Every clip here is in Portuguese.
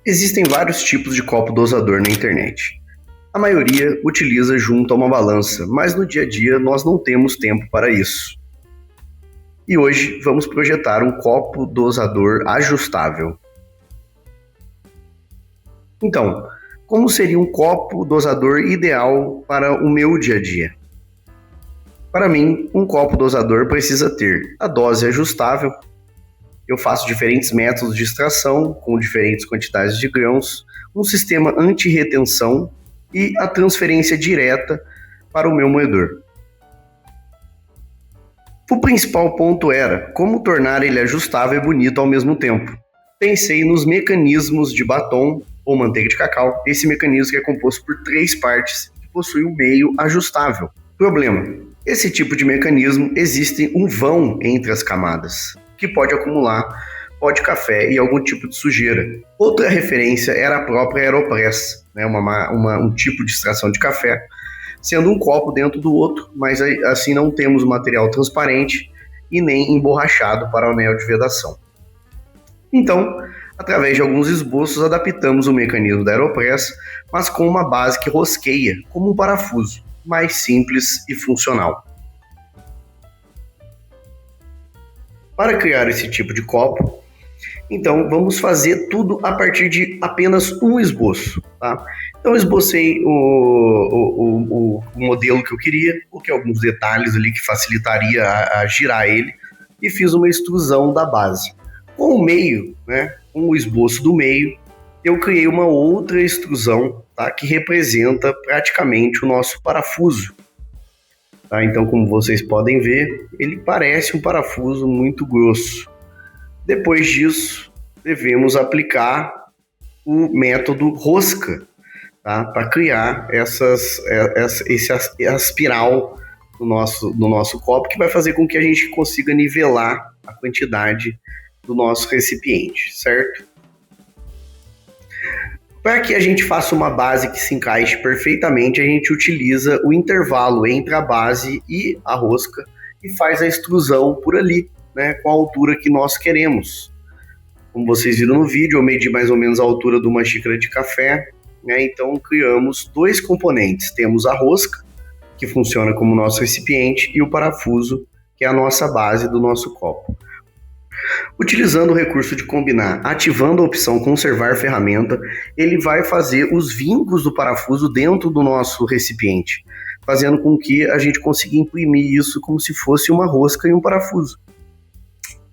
Existem vários tipos de copo dosador na internet. A maioria utiliza junto a uma balança, mas no dia a dia nós não temos tempo para isso. E hoje vamos projetar um copo dosador ajustável. Então, como seria um copo dosador ideal para o meu dia a dia? Para mim, um copo dosador precisa ter a dose ajustável. Eu faço diferentes métodos de extração com diferentes quantidades de grãos, um sistema anti-retenção e a transferência direta para o meu moedor. O principal ponto era como tornar ele ajustável e bonito ao mesmo tempo. Pensei nos mecanismos de batom ou manteiga de cacau, esse mecanismo que é composto por 3 partes e possui um meio ajustável. Problema: esse tipo de mecanismo existe um vão entre as camadas, que pode acumular pó de café e algum tipo de sujeira. Outra referência era a própria Aeropress, um tipo de extração de café, sendo um copo dentro do outro, mas assim não temos material transparente e nem emborrachado para o anel de vedação. Então, através de alguns esboços, adaptamos o mecanismo da Aeropress, mas com uma base que rosqueia, como um parafuso, mais simples e funcional. Para criar esse tipo de copo, então vamos fazer tudo a partir de apenas um esboço, tá? Então eu esbocei o modelo que eu queria, coloquei alguns detalhes ali que facilitaria a girar ele e fiz uma extrusão da base. Com o meio, com o esboço do meio, eu criei uma outra extrusão, tá, que representa praticamente o nosso parafuso. Tá? Então, como vocês podem ver, ele parece um parafuso muito grosso. Depois disso, devemos aplicar o método rosca, tá? Para criar essa espiral no nosso copo, que vai fazer com que a gente consiga nivelar a quantidade do nosso recipiente, certo? Para que a gente faça uma base que se encaixe perfeitamente, a gente utiliza o intervalo entre a base e a rosca e faz a extrusão por ali, com a altura que nós queremos. Como vocês viram no vídeo, eu medi mais ou menos a altura de uma xícara de café, então criamos 2 componentes. Temos a rosca, que funciona como nosso recipiente, e o parafuso, que é a nossa base do nosso copo. Utilizando o recurso de combinar, ativando a opção conservar ferramenta, ele vai fazer os vincos do parafuso dentro do nosso recipiente, fazendo com que a gente consiga imprimir isso como se fosse uma rosca e um parafuso.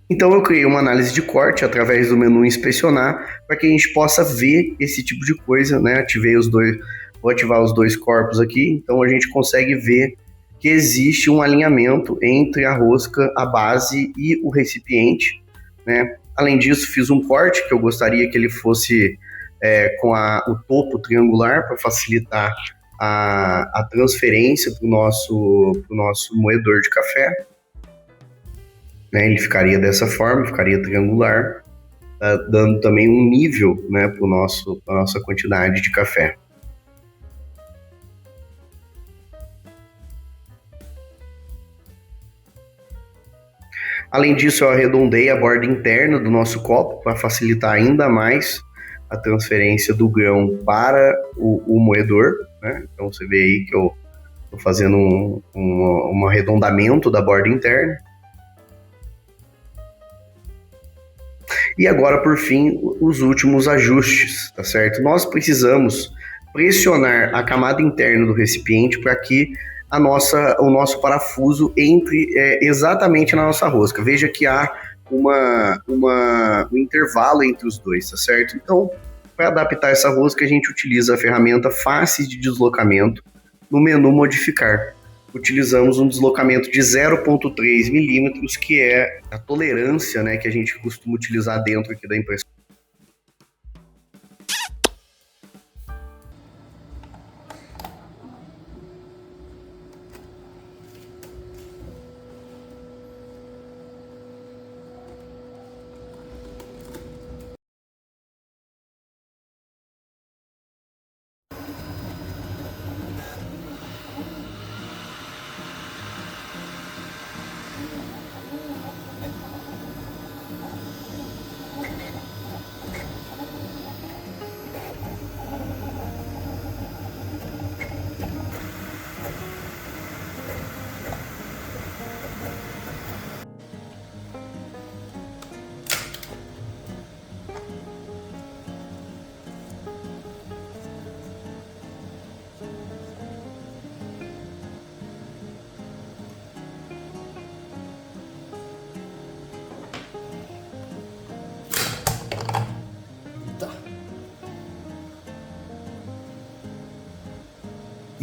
Então eu criei uma análise de corte através do menu inspecionar para que a gente possa ver esse tipo de coisa, vou ativar os 2 corpos aqui, então a gente consegue ver que existe um alinhamento entre a rosca, a base e o recipiente, Além disso, fiz um corte que eu gostaria que ele fosse com o topo triangular para facilitar a transferência para o nosso moedor de café. Ele ficaria dessa forma, ficaria triangular, dando também um nível para a nossa quantidade de café. Além disso, eu arredondei a borda interna do nosso copo para facilitar ainda mais a transferência do grão para o moedor. Então você vê aí que eu estou fazendo um arredondamento da borda interna. E agora, por fim, os últimos ajustes, tá certo? Nós precisamos pressionar a camada interna do recipiente para que o nosso parafuso entre exatamente na nossa rosca. Veja que há um intervalo entre os dois, tá certo? Então, para adaptar essa rosca, a gente utiliza a ferramenta Face de Deslocamento no menu Modificar. Utilizamos um deslocamento de 0,3 milímetros, que é a tolerância que a gente costuma utilizar dentro aqui da impressora.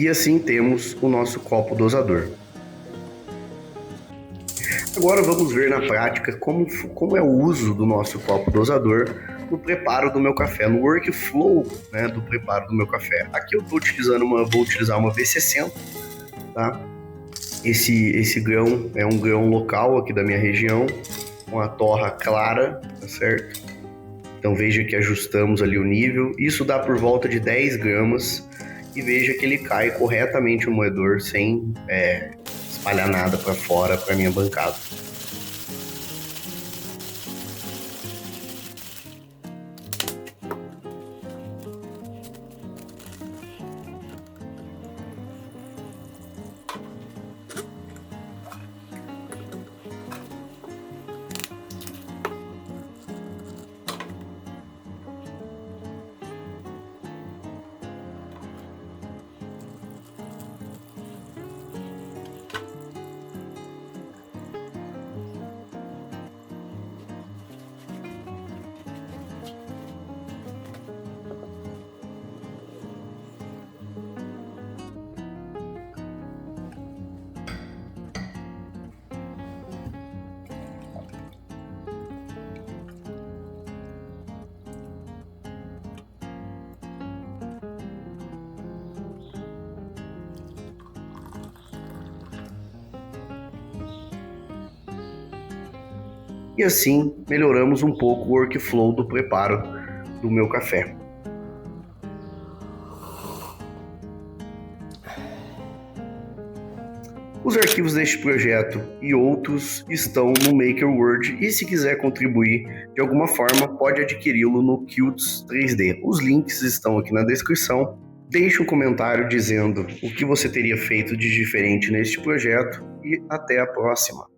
E assim temos o nosso copo dosador. Agora vamos ver na prática como é o uso do nosso copo dosador no preparo do meu café, no workflow, né, do preparo do meu café. Aqui eu vou utilizar uma V60, tá? Esse grão é um grão local aqui da minha região, com a torra clara, tá certo? Então veja que ajustamos ali o nível, isso dá por volta de 10 gramas, e veja que ele cai corretamente o moedor sem espalhar nada para fora para minha bancada. E assim melhoramos um pouco o workflow do preparo do meu café. Os arquivos deste projeto e outros estão no MakerWord, e se quiser contribuir de alguma forma, pode adquiri-lo no Qt 3D. Os links estão aqui na descrição. Deixe um comentário dizendo o que você teria feito de diferente neste projeto e até a próxima.